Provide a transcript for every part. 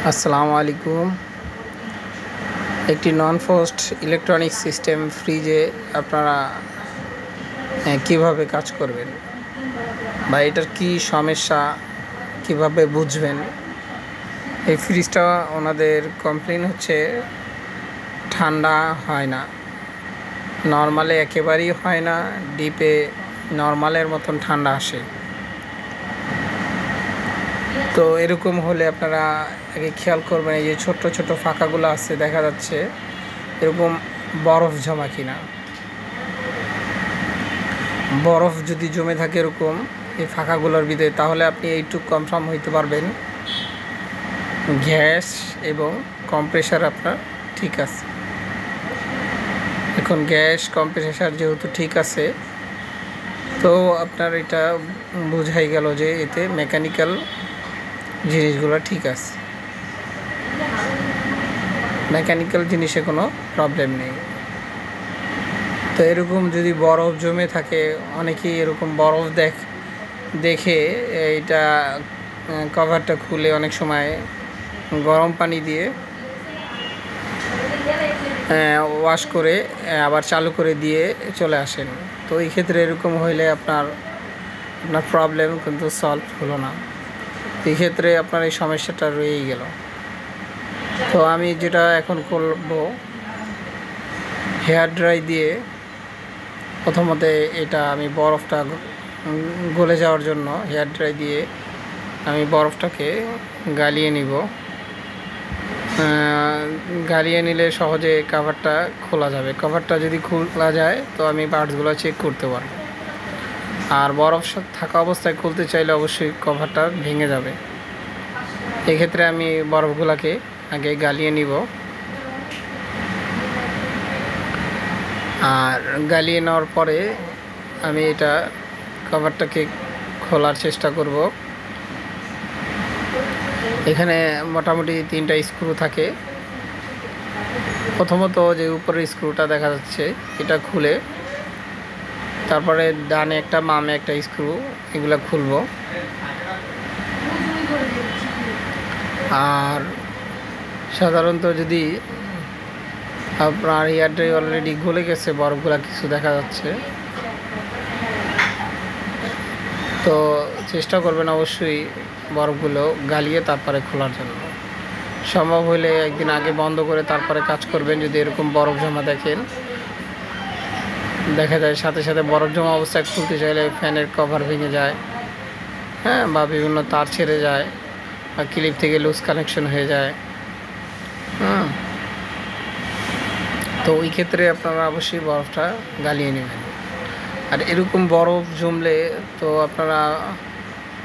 আসসালামু আলাইকুম। একটি নন ফ্রস্ট ইলেকট্রনিক সিস্টেম ফ্রিজে আপনারা কিভাবে কাজ করবেন বা এটার কি সমস্যা কিভাবে বুঝবেন। এই ফ্রিজটা ওনাদের কমপ্লেন হচ্ছে ঠান্ডা হয় না, নর্মালে একেবারেই হয় না, ডিপে নর্মালের মতন ঠান্ডা আসে। তো এরকম হলে আপনারা আগে খেয়াল করবেন, এই যে ছোট ছোট ফাঁকাগুলো আছে দেখা যাচ্ছে, এরকম বরফ জমা কিনা। বরফ যদি জমে থাকে এরকম এই ফাঁকাগুলোর ভিতরে, তাহলে আপনি এইটুকু কনফার্ম হইতে পারবেন গ্যাস এবং কম্প্রেসার আপনার ঠিক আছে। এখন গ্যাস কম্প্রেসার যেহেতু ঠিক আছে, তো আপনার এটা বোঝাই গেল যে এতে মেকানিক্যাল জিনিসগুলো ঠিক আছে, মেকানিক্যাল জিনিসে কোনো প্রবলেম নেই। তো এরকম যদি বরফ জমে থাকে, অনেকেই এরকম বরফ দেখে এইটা কভারটা খুলে অনেক সময় গরম পানি দিয়ে ওয়াশ করে আবার চালু করে দিয়ে চলে আসেন। তো এই ক্ষেত্রে এরকম হইলে আপনার প্রবলেম কিন্তু সলভ হলো না, এই ক্ষেত্রে আপনার এই সমস্যাটা রয়েই গেল। তো আমি যেটা এখন করব, হেয়ার ড্রাই দিয়ে প্রথমত এটা আমি বরফটা গলে যাওয়ার জন্য হেয়ার ড্রাই দিয়ে আমি বরফটাকে গালিয়ে নিব। গালিয়ে নিলে সহজে কভারটা খোলা যাবে। কভারটা যদি খোলা যায় তো আমি পার্টসগুলো চেক করতে পারব। আর বরফ থাকা অবস্থায় খুলতে চাইলে অবশ্যই কভারটা ভেঙে যাবে। এক্ষেত্রে আমি বরফগুলোকে আগে গালিয়ে নিব, আর গালিয়ে নেওয়ার পরে আমি এটা কভারটাকে খোলার চেষ্টা করব। এখানে মোটামুটি 3টা স্ক্রু থাকে। প্রথমত যে উপরের স্ক্রুটা দেখা যাচ্ছে এটা খুলে, তারপরে ডানে একটা বামে একটা স্ক্রু, এগুলো খুলব। আর সাধারণত যদি আপনার হেয়ার ড্রাই অলরেডি গলে গেছে, বরফগুলা কিছু দেখা যাচ্ছে, তো চেষ্টা করবেন অবশ্যই বরফগুলো গালিয়ে তারপরে খোলার জন্য। সম্ভব হলে একদিন আগে বন্ধ করে তারপরে কাজ করবেন। যদি এরকম বরফ জমা দেখেন, দেখা যায় সাথে সাথে বরফ জমা অবস্থায় খুলতে চাইলে ফ্যানের কভার ভেঙে যায়, বা বিভিন্ন তার ছেড়ে যায়, বা ক্লিপ থেকে লুজ কানেকশন হয়ে যায়। তো ওই ক্ষেত্রে আপনারা অবশ্যই বরফটা গালিয়ে নেবেন। আর এরকম বরফ জমলে তো আপনারা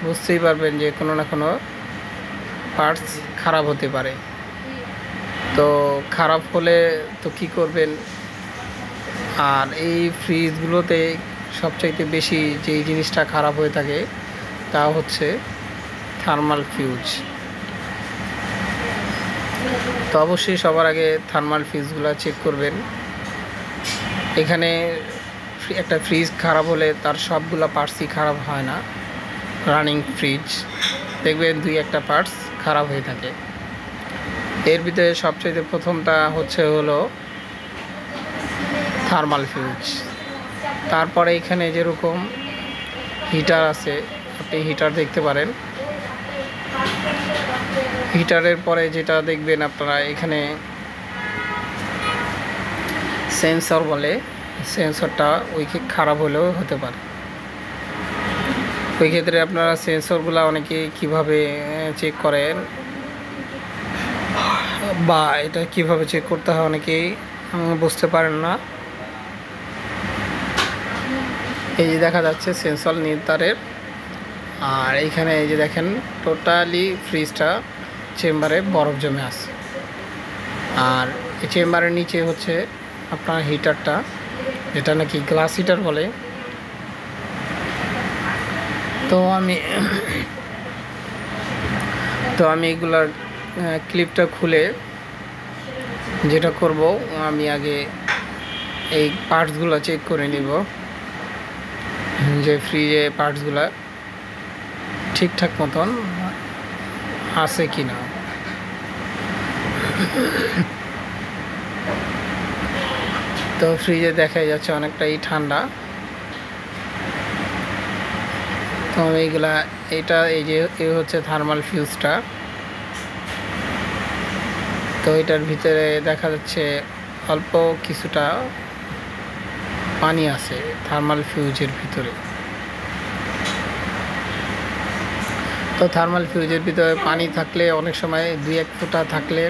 বুঝতেই পারবেন যে কোনো না কোনো পার্টস খারাপ হতে পারে। তো খারাপ হলে তো কি করবেন, আর এই ফ্রিজগুলোতে সবচাইতে বেশি যেই জিনিসটা খারাপ হয়ে থাকে তা হচ্ছে থার্মাল ফিউজ। তো অবশ্যই সবার আগে থার্মাল ফিউজগুলো চেক করবেন। এখানে একটা ফ্রিজ খারাপ হলে তার সবগুলো পার্টসই খারাপ হয় না। রানিং ফ্রিজ দেখবেন 2-1টা পার্টস খারাপ হয়ে থাকে। এর ভিতরে সবচেয়ে প্রথমটা হলো থার্মাল ফিউজ। তারপরে এখানে যেরকম হিটার আছে, আপনি হিটার দেখতে পারেন। হিটারের পরে যেটা দেখবেন আপনারা, এখানে সেন্সর বলে, সেন্সরটা ওই খারাপ হলেও হতে পারে। ওই ক্ষেত্রে আপনারা সেন্সরগুলো অনেকে কিভাবে চেক করেন বা এটা কিভাবে চেক করতে হয় অনেকেই বুঝতে পারেন না। এই যে দেখা যাচ্ছে সেন্সর নির্তারের, আর এইখানে এই যে দেখেন টোটালি ফ্রিজটা চেম্বারে বরফ জমে আছে। আর এই চেম্বারের নিচে হচ্ছে আপনার হিটারটা, যেটা নাকি গ্লাস হিটার বলে। তো আমি এগুলার ক্লিপটা খুলে যেটা করব, আমি আগে এই পার্টসগুলো চেক করে নিব যে ফ্রিজে পার্টসগুলো ঠিকঠাক মতন আছে কি না। তো ফ্রিজে দেখা যাচ্ছে অনেকটাই ঠান্ডা। তো এইগুলা এটা এই যে হচ্ছে থার্মাল ফিউজটা। তো এটার ভিতরে দেখা যাচ্ছে অল্প কিছুটা পানি আছে থার্মাল ফিউজের ভিতরে। তো থার্মাল ফিউজের ভিতরে পানি থাকলে অনেক সময় 2-1 ফোঁটা থাকলে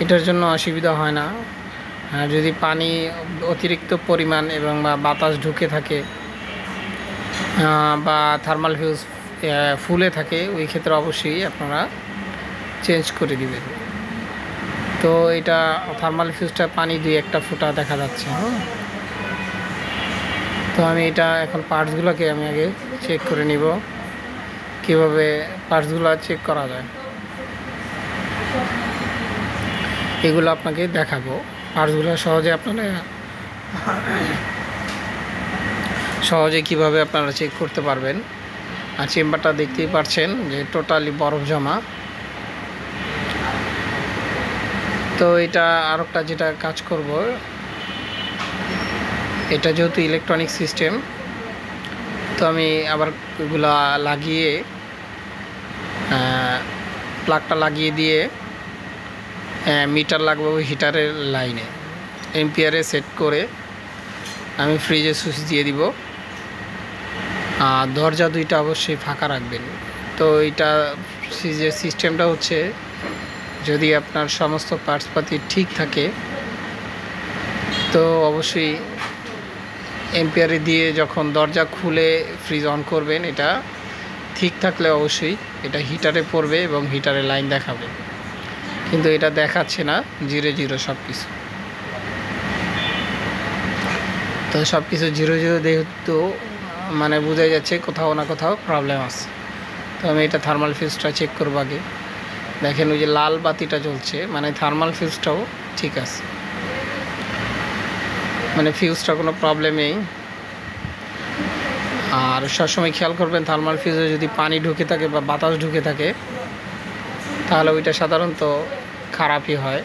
এটার জন্য অসুবিধা হয় না। আর যদি পানি অতিরিক্ত পরিমাণ এবং বা বাতাস ঢুকে থাকে বা থার্মাল ফিউজ ফুলে থাকে, ওই ক্ষেত্রে অবশ্যই আপনারা চেঞ্জ করে দিবেন। তো এটা থার্মাল ফিউজটা পানি 2-1টা ফোঁটা দেখা যাচ্ছে। তো আমি এটা এখন পার্টসগুলোকে আমি আগে চেক করে নিব, কীভাবে পার্টসগুলো চেক করা যায় এগুলো আপনাকে দেখাবো। পার্টসগুলো সহজে কিভাবে আপনারা চেক করতে পারবেন। আর চেম্বারটা দেখতেই পাচ্ছেন যে টোটালি বরফ জমা। তো এটা আরেকটা যেটা কাজ করব, এটা যেহেতু ইলেকট্রনিক সিস্টেম, তো আমি আবার এগুলা লাগিয়ে প্লাগটা লাগিয়ে দিয়ে মিটার লাগবে ওই হিটারের লাইনে, এম্পিয়ারে সেট করে আমি ফ্রিজে সুইচ দিয়ে দিব। আর দরজা 2টা অবশ্যই ফাঁকা রাখবেন। তো এইটা ফ্রিজের সিস্টেমটা হচ্ছে, যদি আপনার সমস্ত পার্টসপাতি ঠিক থাকে তো অবশ্যই এম্পিয়ারে দিয়ে যখন দরজা খুলে ফ্রিজ অন করবেন, এটা ঠিক থাকলে অবশ্যই এটা হিটারে পড়বে এবং হিটারে লাইন দেখাবে। কিন্তু এটা দেখাচ্ছে না, 0 সব কিছু। তো সব কিছু 0 যেহেতু মানে বোঝা যাচ্ছে কোথাও না কোথাও প্রবলেম আছে। তো আমি এটা থার্মাল ফিউজটা চেক করবো আগে। দেখেন ওই যে লাল বাতিটা জ্বলছে, মানে থার্মাল ফিউজটাও ঠিক আছে, মানে ফিউজটা কোনো প্রবলেম নেই। আর সবসময় খেয়াল করবেন থার্মাল ফিউজে যদি পানি ঢুকে থাকে বা বাতাস ঢুকে থাকে তাহলে ওইটা সাধারণত খারাপই হয়।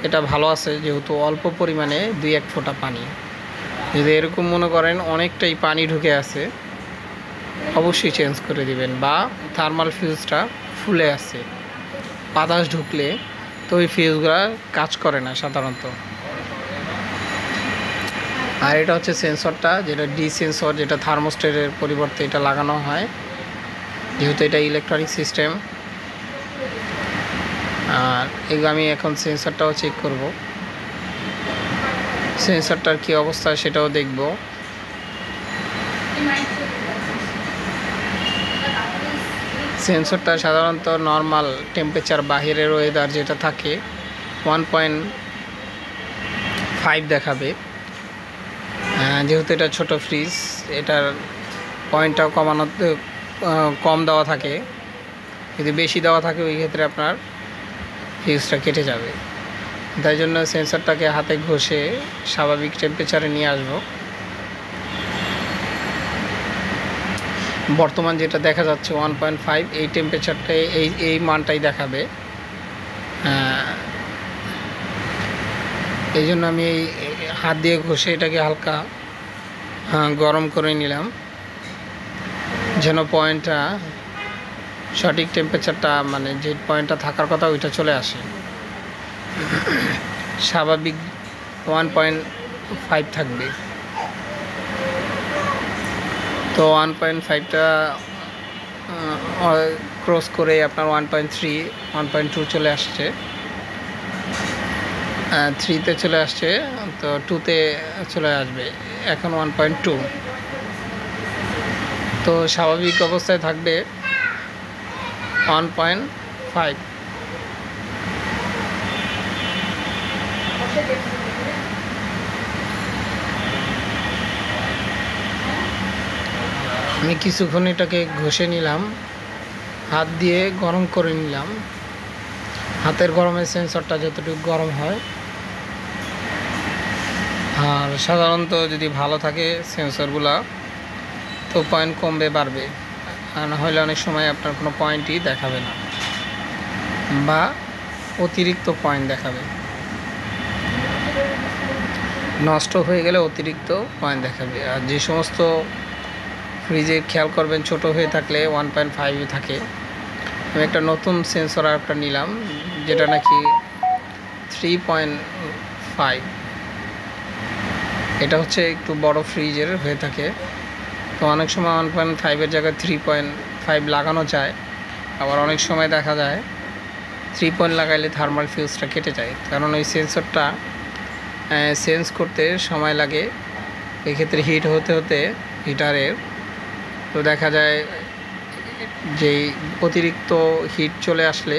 এটা ভালো আছে যেহেতু অল্প পরিমাণে 2-1 ফোঁটা পানি। যদি এরকম মনে করেন অনেকটাই পানি ঢুকে আছে, অবশ্যই চেঞ্জ করে দিবেন। বা থার্মাল ফিউজটা ফুলে আছে, বাতাস ঢুকলে তো ওই ফিউজগুলো কাজ করে না সাধারণত। আর এটা হচ্ছে সেন্সরটা, যেটা ডি সেন্সর, যেটা থার্মোস্টেটের পরিবর্তে এটা লাগানো হয় যেহেতু এটা ইলেকট্রনিক সিস্টেম। আর আমি এখন সেন্সরটাও চেক করব, সেন্সরটার কী অবস্থা সেটাও দেখব। সেন্সরটা সাধারণত নর্মাল টেম্পারেচার, বাহিরের ওয়েদার যেটা থাকে 1.5 দেখাবে। যেহেতু এটা ছোট ফ্রিজ, এটার পয়েন্টটাও কম দেওয়া থাকে। যদি বেশি দেওয়া থাকে ওই ক্ষেত্রে আপনার ফিউজটা কেটে যাবে। তাই জন্য সেন্সরটাকে হাতে ঘষে স্বাভাবিক টেম্পারেচারে নিয়ে আসব। বর্তমান যেটা দেখা যাচ্ছে 1.5, এই টেম্পারেচারটাই এই মানটাই দেখাবে। এই জন্য আমি এই হাত দিয়ে ঘষে এটাকে হালকা গরম করে নিলাম, যেন পয়েন্টটা সঠিক টেম্পারেচারটা, মানে যে পয়েন্টটা থাকার কথা ওইটা চলে আসে। স্বাভাবিক 1.5 থাকবে। তো 1.5টা ক্রস করে আপনার 1.3, 1.2 চলে আসছে, 3তে চলে আসছে, তো 2তে চলে আসবে এখন 1.2। তো স্বাভাবিক অবস্থায় থাকবে 1.5। আমি কিছুক্ষণ এটাকে ঘষে নিলাম, হাত দিয়ে গরম করে নিলাম। হাতের গরমে সেন্সরটা যতটুকু গরম হয়। আর সাধারণত যদি ভালো থাকে সেন্সরগুলা তো পয়েন্ট কমবে বাড়বে, আর না হলে অনেক সময় আপনার কোনো পয়েন্টই দেখাবে না বা অতিরিক্ত পয়েন্ট দেখাবে, নষ্ট হয়ে গেলে অতিরিক্ত পয়েন্ট দেখাবে। আর যে সমস্ত ফ্রিজে খেয়াল করবেন ছোট হয়ে থাকলে 1.5 থাকে। আমি একটা নতুন সেন্সর একটা নিলাম যেটা নাকি 3.5, এটা হচ্ছে একটু বড় ফ্রিজের হয়ে থাকে। তো অনেক সময় 1.5-এর জায়গায় 3.5 লাগানো যায়, আবার অনেক সময় দেখা যায় 3 লাগাইলে থার্মাল ফিউজটা কেটে যায়, কারণ ওই সেন্সরটা সেন্স করতে সময় লাগে। এক্ষেত্রে হিট হতে হতে হিটারের তো দেখা যায় যে অতিরিক্ত হিট চলে আসলে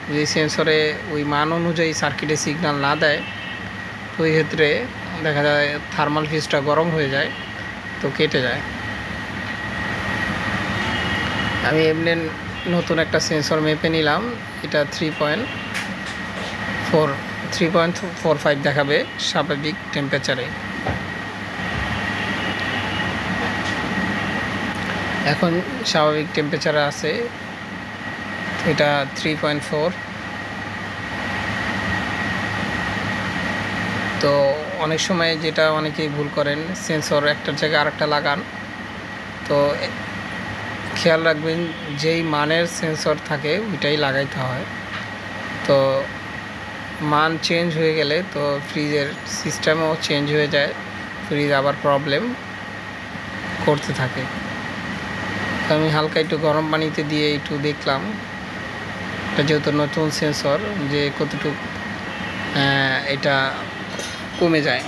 যদি সেন্সরে ওই মান অনুযায়ী সার্কিটে সিগন্যাল না দেয়, তো এই ক্ষেত্রে দেখা যায় থার্মাল ফিউজটা গরম হয়ে যায়, তো কেটে যায়। আমি এমনি নতুন একটা সেন্সর মেপে নিলাম, এটা 3.45 দেখাবে স্বাভাবিক টেম্পারেচারে। এখন স্বাভাবিক টেম্পারেচারে আছে, এটা 3.4। তো অনেক সময় যেটা অনেকেই ভুল করেন, সেন্সর একটার জায়গায় আরেকটা লাগান। তো খেয়াল রাখবেন যেই মানের সেন্সর থাকে ওইটাই লাগাইতে হয়। তো মান চেঞ্জ হয়ে গেলে তো ফ্রিজের সিস্টেমও চেঞ্জ হয়ে যায়, ফ্রিজ আবার প্রবলেম করতে থাকে। তো আমি হালকা একটু গরম পানিতে দিয়ে একটু দেখলাম, এটা যেহেতু নতুন সেন্সর, যে কতটুকু এটা কমে যায়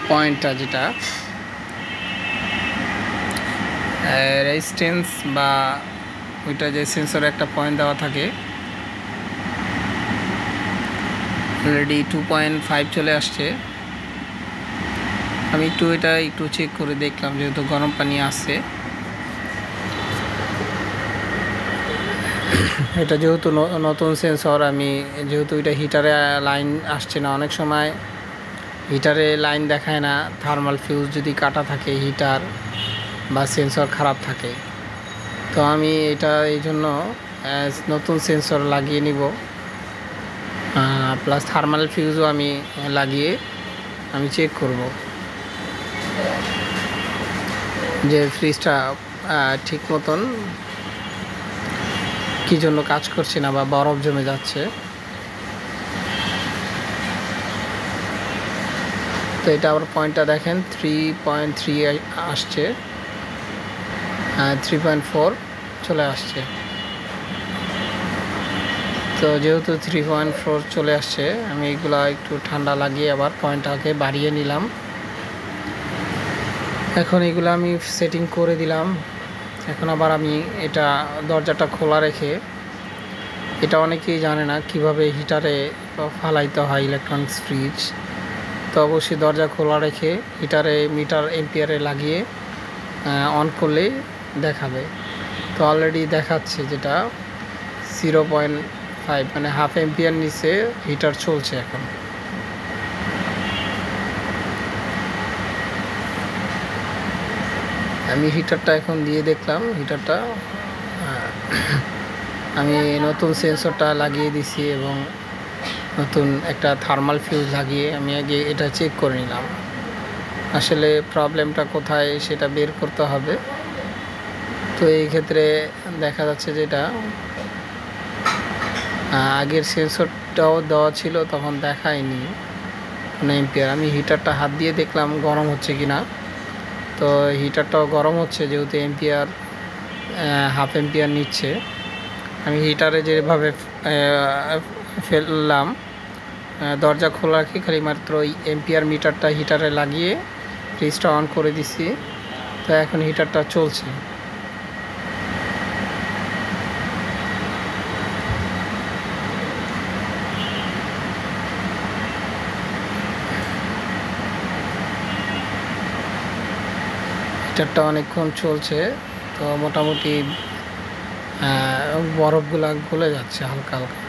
পয়েন্টটা, যেটা রেজিস্ট্যান্স বা ওইটা যে সেন্সরে একটা পয়েন্ট দেওয়া থাকে, অলরেডি 2.5 চলে আসছে। আমি এটা একটু চেক করে দেখলাম, যেহেতু গরম পানি আসছে। এটা যেহেতু নতুন সেন্সর, আমি যেহেতু এটা হিটারে লাইন আসছে না, অনেক সময় হিটারে লাইন দেখায় না, থার্মাল ফিউজ যদি কাটা থাকে হিটার বা সেন্সর খারাপ থাকে। তো আমি এটা এই জন্য নতুন সেন্সর লাগিয়ে নিব, প্লাস থার্মাল ফিউজও আমি লাগিয়ে আমি চেক করব যে ফ্রিজটা ঠিক মতন কী জন্য কাজ করছে না বা বরফ জমে যাচ্ছে। তো এটা আবার পয়েন্টটা দেখেন 3.3 আসছে, 3.4 চলে আসছে। তো যেহেতু 3.4 চলে আসছে, আমি এগুলা একটু ঠান্ডা লাগিয়ে আবার পয়েন্টটাকে বাড়িয়ে নিলাম। এখন এগুলো আমি সেটিং করে দিলাম। এখন আবার আমি এটা দরজাটা খোলা রেখে, এটা অনেকেই জানে না কিভাবে হিটারে ফালাইতে হয় ইলেকট্রনিক্স ফ্রিজ। তো অবশ্যই দরজা খোলা রেখে হিটারে মিটার এম্পিয়ারে লাগিয়ে অন করলে দেখাবে। তো অলরেডি দেখাচ্ছে যেটা 0.5 মানে হাফ এম্পিয়ার নিচে হিটার চলছে। এখন আমি হিটারটা এখন দিয়ে দেখলাম, হিটারটা আমি নতুন সেন্সরটা লাগিয়ে দিছি এবং নতুন একটা থার্মাল ফিউজ লাগিয়ে আমি আগে এটা চেক করে নিলাম, আসলে প্রবলেমটা কোথায় সেটা বের করতে হবে। তো এই ক্ষেত্রে দেখা যাচ্ছে যেটা আগের সেন্সরটাও দেওয়া ছিল, তখন দেখায়নি মানে এম্পিয়ার। আমি হিটারটা হাত দিয়ে দেখলাম গরম হচ্ছে কিনা, তো হিটারটাও গরম হচ্ছে, যেহেতু এম্পিয়ার হাফ এম্পিয়ার নিচ্ছে। আমি হিটারে যেভাবে ফেললাম, দরজা খোলা রাখি, খালি মাত্র ওই এম্পিয়ার মিটারটা হিটারে লাগিয়ে ফ্রিজটা অন করে দিছি। তো এখন হিটারটা চলছে। হিটারটা অনেকক্ষণ চলছে, তো মোটামুটি বরফগুলা গলে যাচ্ছে হালকা হালকা।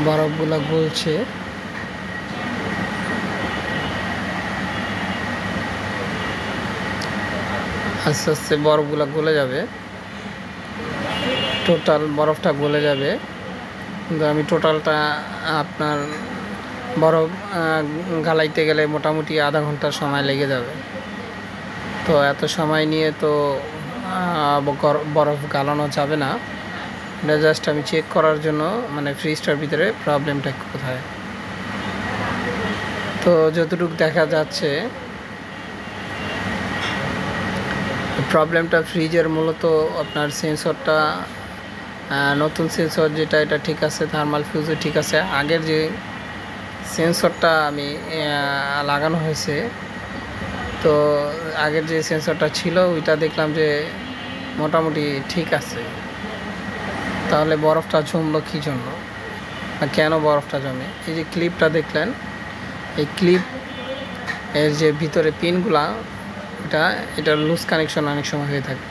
বরফগুলা গলছে। আস্তে আস্তে বরফগুলো গলে যাবে, টোটাল বরফটা গলে যাবে। কিন্তু আমি টোটালটা আপনার বরফ গালাইতে গেলে মোটামুটি আধা ঘন্টার সময় লেগে যাবে। তো এত সময় নিয়ে তো বরফ গালানো যাবে না। এটা জাস্ট আমি চেক করার জন্য, মানে ফ্রিজটার ভিতরে প্রবলেমটা কোথায়। তো যতটুকু দেখা যাচ্ছে প্রবলেমটা ফ্রিজের মূলত আপনার সেন্সরটা, নতুন সেন্সর যেটা এটা ঠিক আছে, থার্মাল ফিউজও ঠিক আছে। আগের যে সেন্সরটা আমি লাগানো হয়েছে, তো আগের যে সেন্সরটা ছিল ওইটা দেখলাম যে মোটামুটি ঠিক আছে। তাহলে বরফটা জমলো কী জন্য বা কেন বরফটা জমে? এই যে ক্লিপটা দেখলেন, এই ক্লিপ এর যে ভিতরে পিনগুলা, এটা লুজ কানেকশন অনেক সময় হয়ে থাকে।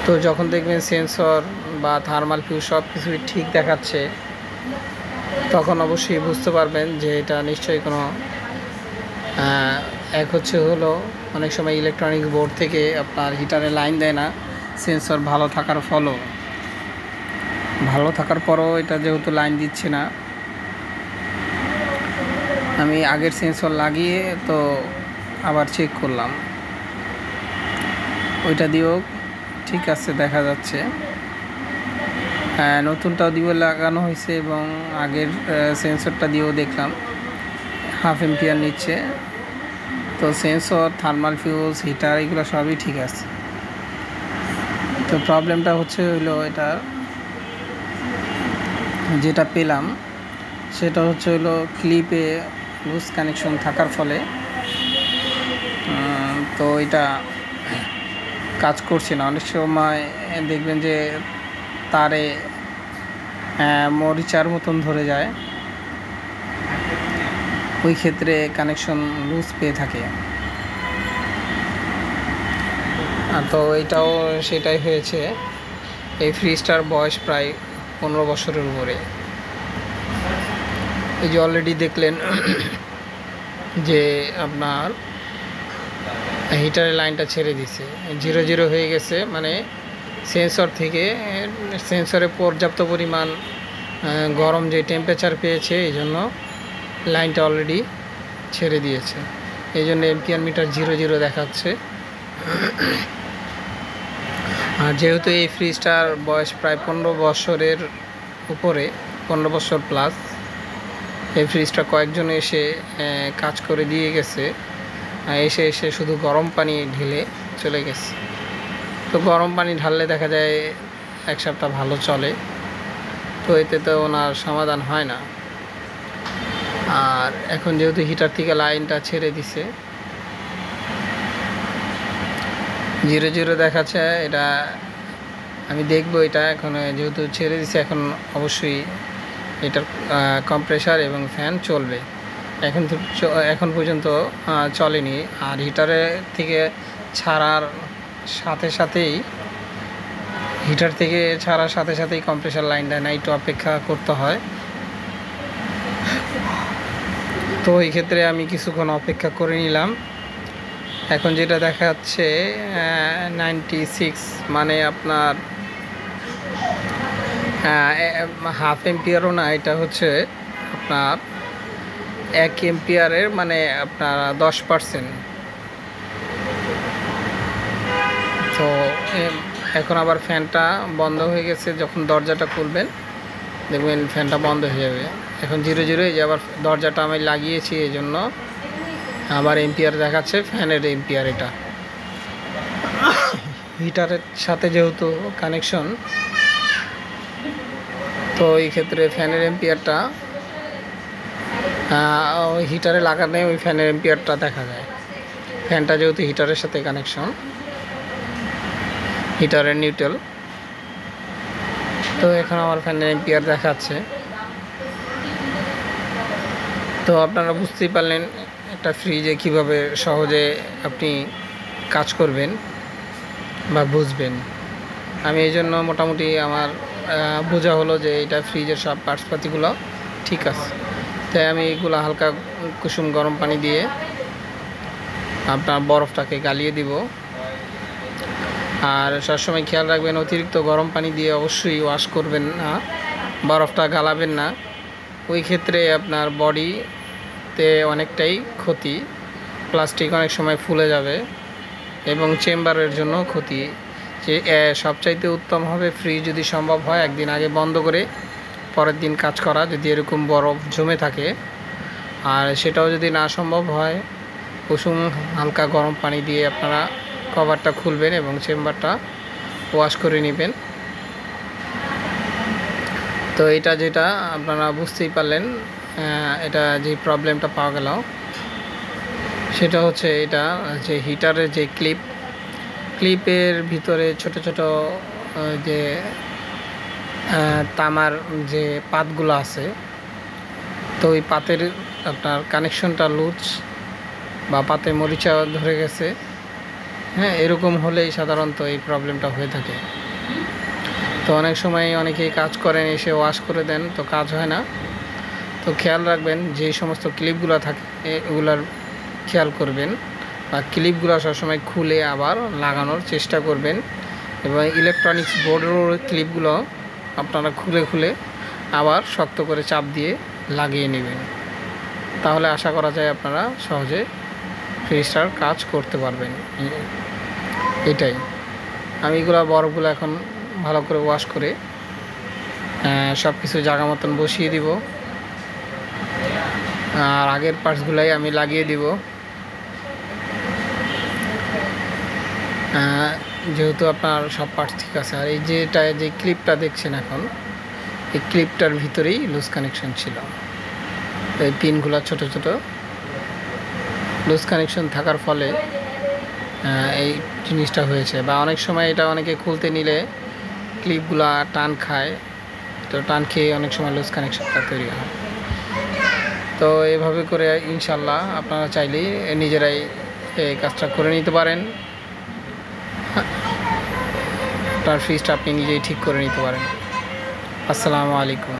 তো যখন দেখবেন সেন্সর বা থার্মাল ফিউজ সব কিছুই ঠিক দেখাচ্ছে, তখন অবশ্যই বুঝতে পারবেন যে এটা নিশ্চয়ই কোনো হলো অনেক সময় ইলেকট্রনিক বোর্ড থেকে আপনার হিটারে লাইন দেয় না। সেন্সর ভালো থাকার পরও এটা যেহেতু লাইন দিচ্ছে না, আমি আগের সেন্সর লাগিয়ে তো আবার চেক করলাম, ওইটা দিয়েও ঠিক আছে দেখা যাচ্ছে। নতুনটাও দিয়েও লাগানো হয়েছে এবং আগের সেন্সরটা দিয়েও দেখলাম 1/2 এম্পিয়ার নিচ্ছে। তো সেন্সর, থার্মাল ফিউজ, হিটার এগুলো সবই ঠিক আছে। তো প্রবলেমটা হলো এটা যেটা পেলাম সেটা হলো ক্লিপে লুজ কানেকশন থাকার ফলে তো এটা কাজ করছে না। অনেক সময় দেখবেন যে তারে মরিচার মতন ধরে যায়, ওই ক্ষেত্রে কানেকশন লুজ পেয়ে থাকে। তো এটাও সেটাই হয়েছে। এই ফ্রিজটার বয়স প্রায় 15 বছরের উপরে। এই যে অলরেডি দেখলেন যে আপনার হিটারের লাইনটা ছেড়ে দিছে, 0 হয়ে গেছে। মানে সেন্সরে পর্যাপ্ত পরিমাণ গরম যে টেম্পারেচার পেয়েছে, এই জন্য লাইনটা অলরেডি ছেড়ে দিয়েছে। এই জন্য এম্পিয়ার মিটার 0 দেখাচ্ছে। আর যেহেতু এই ফ্রিজটার বয়স প্রায় 15 বছরের উপরে, 15 বছর প্লাস, এই ফ্রিজটা কয়েকজন এসে কাজ করে দিয়ে গেছে, এসে শুধু গরম পানি ঢেলে চলে গেছে। তো গরম পানি ঢাললে দেখা যায় 1 সপ্তাহ ভালো চলে, তো এতে তো ওনার সমাধান হয় না। আর এখন যেহেতু হিটার থেকে লাইনটা ছেড়ে দিছে, 0 দেখাচ্ছে। এটা আমি দেখবো, এটা এখন যেহেতু ছেড়ে দিছে, এখন অবশ্যই এটার কম্প্রেসার এবং ফ্যান চলবে। এখন পর্যন্ত চলেনি। আর হিটারে থেকে ছাড়ার সাথে সাথেই কম্প্রেসার লাইনটা না একটু অপেক্ষা করতে হয়। তো এই ক্ষেত্রে আমি কিছুক্ষণ অপেক্ষা করে নিলাম। এখন যেটা দেখা যাচ্ছে 96, মানে আপনার 1/2 এম্পিয়ারও না, এটা হচ্ছে আপনার 1 এম্পিয়ারের, মানে আপনার 10%। তো এখন আবার ফ্যানটা বন্ধ হয়ে গেছে। যখন দরজাটা খুলবেন দেখবেন ফ্যানটা বন্ধ হয়ে যাবে। এখন 0 এই যে আবার দরজাটা আমি লাগিয়েছি, এই জন্য আবার এম্পিয়ার দেখাচ্ছে, ফ্যানের এম্পিয়ার। এটা হিটারের সাথে যেহেতু কানেকশন, তো এই ক্ষেত্রে ফ্যানের এম্পিয়ারটা ওই হিটারে লাগালে ওই ফ্যানের এম্পিয়ারটা দেখা যায়। ফ্যানটা যেহেতু হিটারের সাথে কানেকশন, হিটারের নিউট্রাল, তো এখন আমার ফ্যানের এম্পিয়ার দেখাচ্ছে। তো আপনারা বুঝতেই পারলেন একটা ফ্রিজে কিভাবে সহজে আপনি কাজ করবেন বা বুঝবেন। আমি এই জন্য মোটামুটি আমার বোঝা হলো যে এটা ফ্রিজের সব পার্টসপাতিগুলো ঠিক আছে। তাই আমি এইগুলো হালকা কুসুম গরম পানি দিয়ে আপনার বরফটাকে গালিয়ে দিব। আর সবসময় খেয়াল রাখবেন অতিরিক্ত গরম পানি দিয়ে অবশ্যই ওয়াশ করবেন না, বরফটা গালাবেন না। ওই ক্ষেত্রে আপনার বডিতে অনেকটাই ক্ষতি, প্লাস্টিক অনেক সময় ফুলে যাবে এবং চেম্বারের জন্য ক্ষতি। যে সবচাইতে উত্তম হবে ফ্রিজ যদি সম্ভব হয় একদিন আগে বন্ধ করে পরের দিন কাজ করা, যদি এরকম বরফ জমে থাকে। আর সেটাও যদি না সম্ভব হয় কুসুম হালকা গরম পানি দিয়ে আপনারা কভারটা খুলবেন এবং চেম্বারটা ওয়াশ করে নেবেন। তো এটা যেটা আপনারা বুঝতেই পারলেন, এটা যে প্রবলেমটা পাওয়া গেল সেটা হচ্ছে এটা যে হিটারের যে ক্লিপের ভিতরে ছোট ছোট যে তামার যে পাতগুলো আছে, তো ওই পাতের আপনার কানেকশনটা লুজ বা পাতে মরিচা ধরে গেছে, হ্যাঁ, এরকম হলেই সাধারণত এই প্রবলেমটা হয়ে থাকে। তো অনেক সময় অনেকেই কাজ করেন এসে ওয়াশ করে দেন, তো কাজ হয় না। তো খেয়াল রাখবেন যে সমস্ত ক্লিপগুলো থাকে এগুলার খেয়াল করবেন, বা ক্লিপগুলো সবসময় খুলে আবার লাগানোর চেষ্টা করবেন। এবং ইলেকট্রনিক্স বোর্ডেরও ক্লিপগুলো আপনারা খুলে আবার শক্ত করে চাপ দিয়ে লাগিয়ে নেবেন। তাহলে আশা করা যায় আপনারা সহজে ফ্রিজটার কাজ করতে পারবেন। এটাই আমি এগুলো বরফগুলো এখন ভালো করে ওয়াশ করে সব কিছু জায়গা মতন বসিয়ে দিব, আর আগের পার্টসগুলাই আমি লাগিয়ে দিব। যেহেতু আপনার সব পার্টস ঠিক আছে। আর এই যে ক্লিপটা দেখছেন এখন, এই ক্লিপটার ভিতরেই লুজ কানেকশন ছিল। এই পিনগুলো ছোট ছোট লুজ কানেকশন থাকার ফলে এই জিনিসটা হয়েছে। বা অনেক সময় এটা অনেকে খুলতে নিলে ক্লিপগুলা টান খায়, তো টান খেয়ে অনেক সময় লুজ কানেকশনটা তৈরি হয়। তো এভাবে করে ইনশাল্লাহ আপনারা চাইলেই নিজেরাই এই কাজটা করে নিতে পারেন, আপনার ফ্রিজটা আপনি নিজেই ঠিক করে নিতে পারেন। আসসালামু আলাইকুম।